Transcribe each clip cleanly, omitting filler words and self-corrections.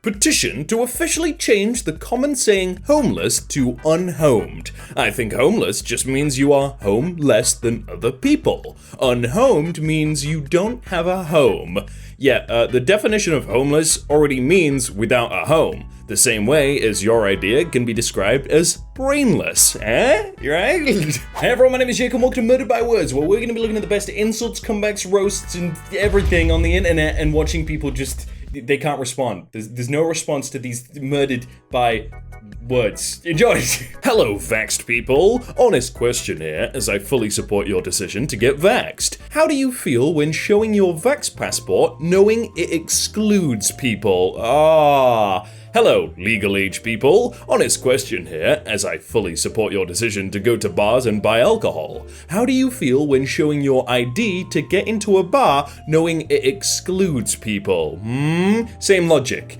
Petition to officially change the common saying homeless to unhomed. I think homeless just means you are home less than other people. Unhomed means you don't have a home. Yeah, the definition of homeless already means without a home. The same way as your idea can be described as brainless, eh? You right? Hey everyone, my name is Jake and welcome to Murdered by Words, where we're going to be looking at the best insults, comebacks, roasts, and everything on the internet and watching people just... they can't respond. There's no response to these murdered by words. Enjoy! Hello, vaxxed people. Honest question here, as I fully support your decision to get vaxxed. How do you feel when showing your vax passport knowing it excludes people? Hello, legal age people. Honest question here, as I fully support your decision to go to bars and buy alcohol. How do you feel when showing your ID to get into a bar knowing it excludes people? Same logic.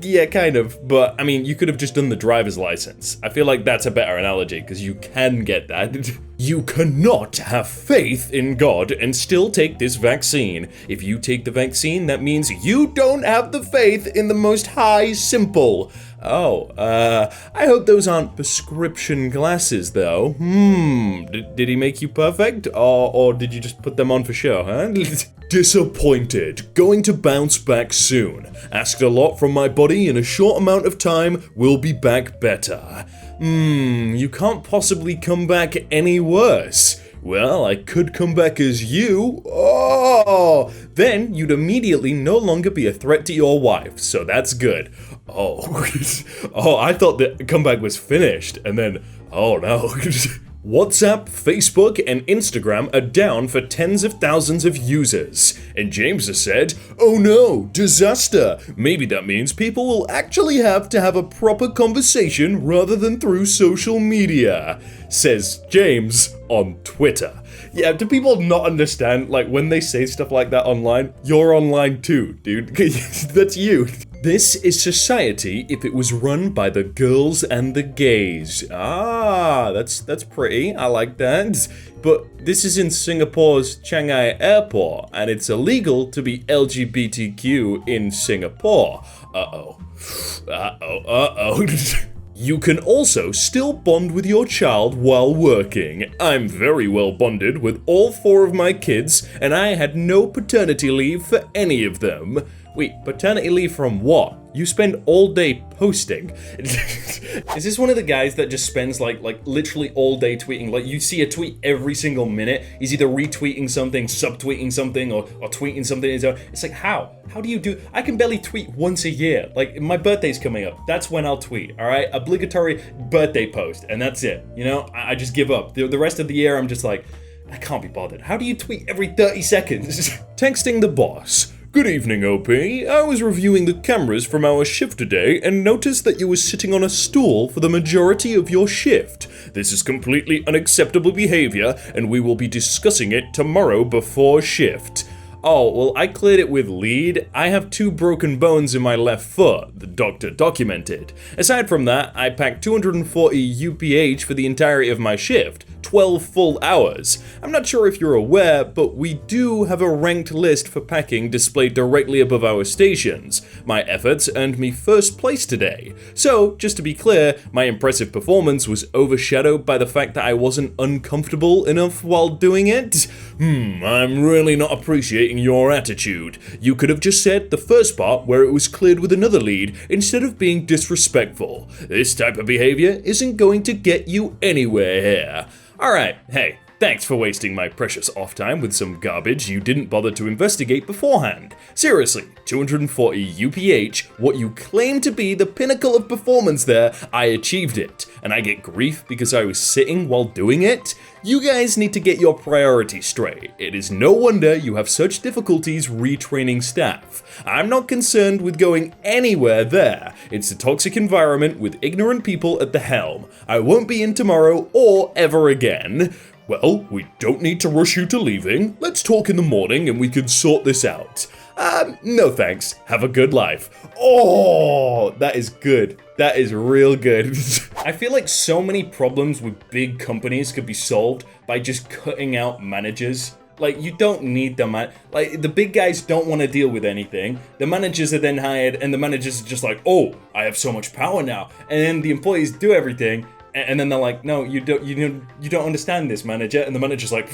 Yeah, kind of, but I mean, you could have just done the driver's license. I feel like that's a better analogy, because you can get that. You cannot have faith in God and still take this vaccine. If you take the vaccine, that means you don't have the faith in the Most High Simple. I hope those aren't prescription glasses, though. Did he make you perfect? Or did you just put them on for show, huh? Disappointed. Going to bounce back soon. Asked a lot from my body in a short amount of time. Will be back better. You can't possibly come back any worse. Well, I could come back as you. Then you'd immediately no longer be a threat to your wife, so that's good. I thought the comeback was finished, and then, oh no. WhatsApp, Facebook, and Instagram are down for tens of thousands of users. And James has said, oh no, disaster. Maybe that means people will actually have to have a proper conversation rather than through social media, says James on Twitter. Yeah, do people not understand, like, when they say stuff like that online? You're online too, dude. That's you. This is society if it was run by the girls and the gays. That's pretty. I like that. But this is in Singapore's Changi Airport, and it's illegal to be LGBTQ in Singapore. You can also still bond with your child while working. I'm very well bonded with all 4 of my kids, and I had no paternity leave for any of them. Wait, paternity leave from what? You spend all day posting. Is this one of the guys that just spends like literally all day tweeting? Like, you see a tweet every single minute. He's either retweeting something, subtweeting something, or tweeting something. It's like, how? How do you do? I can barely tweet once a year. Like, my birthday's coming up. That's when I'll tweet, all right? Obligatory birthday post, and that's it. You know, I just give up. The rest of the year, I'm just like, I can't be bothered. How do you tweet every 30 seconds? Texting the boss. Good evening, OP. I was reviewing the cameras from our shift today and noticed that you were sitting on a stool for the majority of your shift. This is completely unacceptable behavior, and we will be discussing it tomorrow before shift. Oh, well, I cleared it with lead. I have 2 broken bones in my left foot, the doctor documented. Aside from that, I packed 240 UPH for the entirety of my shift, 12 full hours. I'm not sure if you're aware, but we do have a ranked list for packing displayed directly above our stations. My efforts earned me first place today. So, just to be clear, my impressive performance was overshadowed by the fact that I wasn't uncomfortable enough while doing it. I'm really not appreciating your attitude. You could have just said the first part where it was cleared with another lead instead of being disrespectful. This type of behavior isn't going to get you anywhere here. Alright, hey, thanks for wasting my precious off time with some garbage you didn't bother to investigate beforehand. Seriously, 240 UPH, what you claim to be the pinnacle of performance there, I achieved it. And I get grief because I was sitting while doing it? You guys need to get your priorities straight. It is no wonder you have such difficulties retraining staff. I'm not concerned with going anywhere there. It's a toxic environment with ignorant people at the helm. I won't be in tomorrow or ever again. Well, we don't need to rush you to leaving. Let's talk in the morning and we can sort this out. No thanks. Have a good life. Oh, that is good. That is real good. I feel like so many problems with big companies could be solved by just cutting out managers. Like, you don't need the man. Like, the big guys don't want to deal with anything. The managers are then hired, and the managers are just like, oh, I have so much power now. And then the employees do everything, and then they're like, no, you don't understand this, manager. And the manager's like,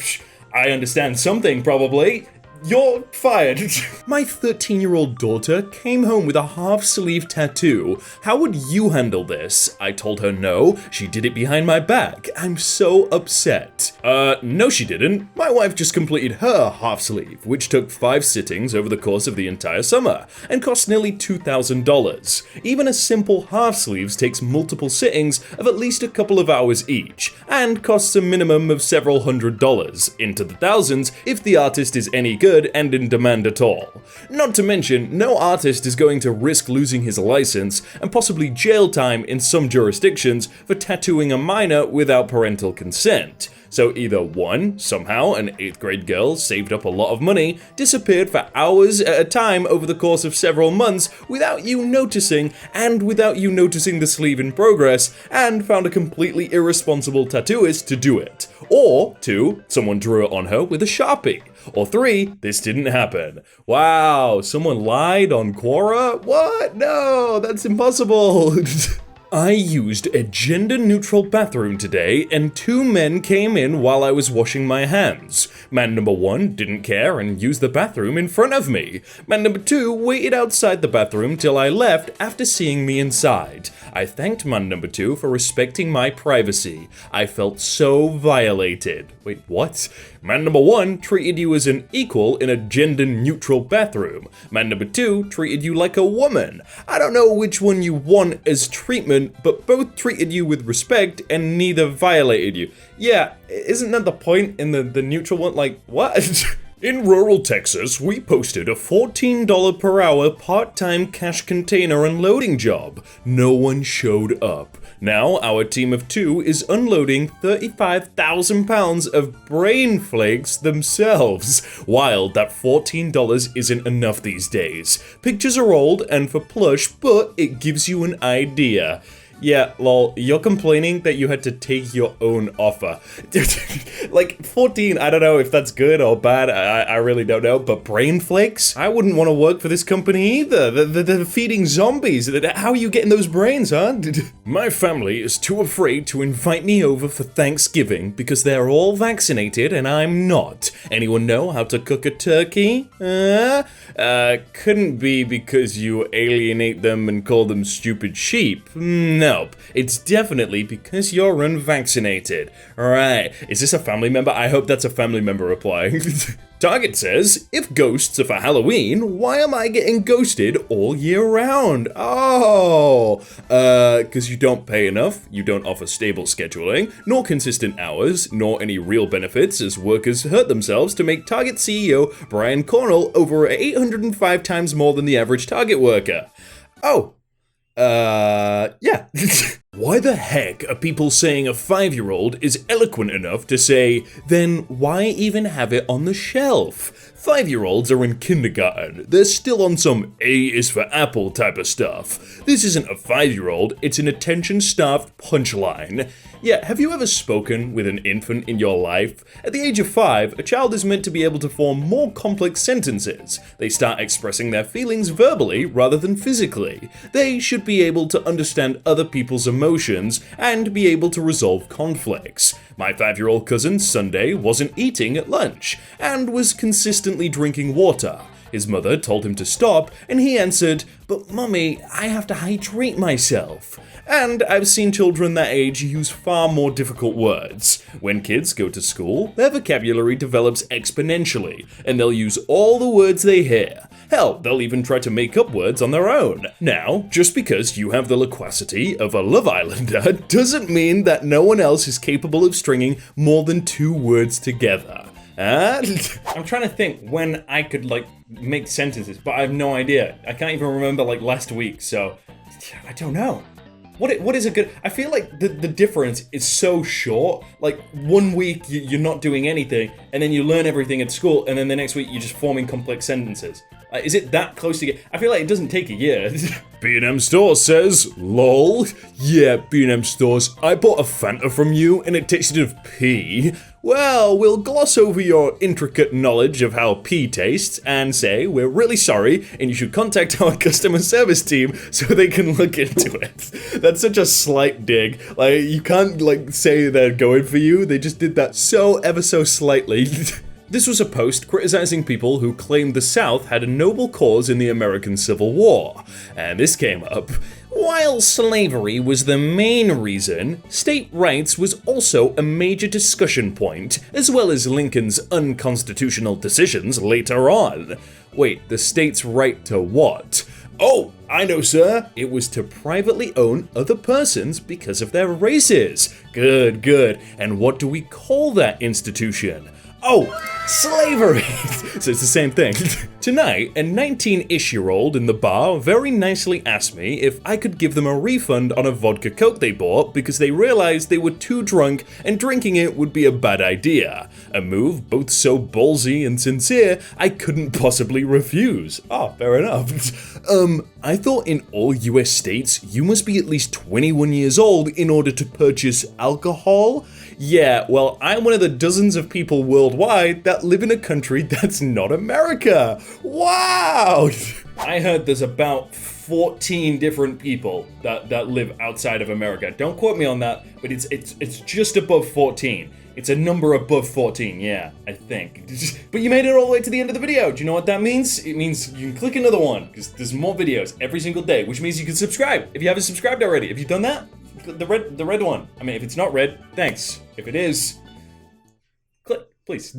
I understand something, probably. You're fired. My 13-year-old daughter came home with a half-sleeve tattoo. How would you handle this? I told her no. She did it behind my back. I'm so upset. No she didn't. My wife just completed her half-sleeve, which took 5 sittings over the course of the entire summer, and cost nearly $2,000. Even a simple half-sleeves takes multiple sittings of at least a couple of hours each, and costs a minimum of several $100s, into the thousands if the artist is any good and in demand at all. Not to mention, no artist is going to risk losing his license and possibly jail time in some jurisdictions for tattooing a minor without parental consent. So either 1, somehow an 8th grade girl saved up a lot of money, disappeared for hours at a time over the course of several months without you noticing, and without you noticing the sleeve in progress, and found a completely irresponsible tattooist to do it. Or 2, someone drew it on her with a Sharpie. Or 3, this didn't happen. Wow, someone lied on Quora? What? No, that's impossible. I used a gender-neutral bathroom today, and 2 men came in while I was washing my hands. Man number 1 didn't care and used the bathroom in front of me. Man number 2 waited outside the bathroom till I left after seeing me inside. I thanked man number 2 for respecting my privacy. I felt so violated. Wait, what? Man number 1 treated you as an equal in a gender-neutral bathroom. Man number 2 treated you like a woman. I don't know which one you want as treatment, but both treated you with respect and neither violated you. Yeah, isn't that the point in the neutral one? Like, what? In rural Texas, we posted a $14 per hour part-time cash container unloading job. No one showed up. Now, our team of 2 is unloading 35,000 pounds of brain flakes themselves. Wild that $14 isn't enough these days. Pictures are old and for plush, but it gives you an idea. Yeah, lol, you're complaining that you had to take your own offer. Like, 14, I don't know if that's good or bad, I really don't know, but brain flakes? I wouldn't want to work for this company either. They're feeding zombies. How are you getting those brains, huh? My family is too afraid to invite me over for Thanksgiving because they're all vaccinated and I'm not. Anyone know how to cook a turkey? Couldn't be because you alienate them and call them stupid sheep. Nope, it's definitely because you're unvaccinated. Right, is this a family member? I hope that's a family member replying. Target says, if ghosts are for Halloween, why am I getting ghosted all year round? Oh, because you don't pay enough, you don't offer stable scheduling, nor consistent hours, nor any real benefits as workers hurt themselves to make Target CEO Brian Cornell over 805 times more than the average Target worker. Oh. Yeah. Why the heck are people saying a 5-year-old is eloquent enough to say, then why even have it on the shelf? 5-year-olds are in kindergarten. They're still on some A is for apple type of stuff. This isn't a 5-year-old, it's an attention-starved punchline. Yeah, have you ever spoken with an infant in your life? At the age of 5, a child is meant to be able to form more complex sentences. They start expressing their feelings verbally rather than physically. They should be able to understand other people's emotions and be able to resolve conflicts. My 5-year-old cousin, Sunday, wasn't eating at lunch and was consistently drinking water. His mother told him to stop, and he answered, "But mummy, I have to hydrate myself." And I've seen children that age use far more difficult words. When kids go to school, their vocabulary develops exponentially, and they'll use all the words they hear. Hell, they'll even try to make up words on their own. Now, just because you have the loquacity of a Love Islander doesn't mean that no one else is capable of stringing more than 2 words together. I'm trying to think when I could, make sentences, but I have no idea. I can't even remember, last week, so I don't know. What is a good... I feel like the difference is so short. Like, 1 week you're not doing anything, and then you learn everything at school, and then the next week you're just forming complex sentences. Is it that close to get? I feel like it doesn't take a year. B&M Stores says, lol. Yeah, B&M Stores, I bought a Fanta from you and it tasted of pee. Well, we'll gloss over your intricate knowledge of how pee tastes and say we're really sorry and you should contact our customer service team so they can look into it. That's such a slight dig. Like, you can't, like, say they're going for you. They just did that so ever so slightly. This was a post criticizing people who claimed the South had a noble cause in the American Civil War. And this came up. While slavery was the main reason, state rights was also a major discussion point, as well as Lincoln's unconstitutional decisions later on. Wait, the state's right to what? Oh, I know, sir. It was to privately own other persons because of their races. Good, good. And what do we call that institution? Oh, slavery! So it's the same thing. Tonight, a 19-ish-year-old in the bar very nicely asked me if I could give them a refund on a vodka coke they bought because they realized they were too drunk and drinking it would be a bad idea. A move both so ballsy and sincere, I couldn't possibly refuse. Oh, fair enough. I thought in all US states, you must be at least 21 years old in order to purchase alcohol? Yeah, well, I'm one of the dozens of people worldwide that live in a country that's not America. Wow! I heard there's about 14 different people that live outside of America. Don't quote me on that, but it's just above 14. It's a number above 14, yeah, I think. But you made it all the way to the end of the video. Do you know what that means? It means you can click another one, because there's more videos every single day, which means you can subscribe if you haven't subscribed already. Have you done that? The red one. I mean, if it's not red, thanks. If it is, click, please.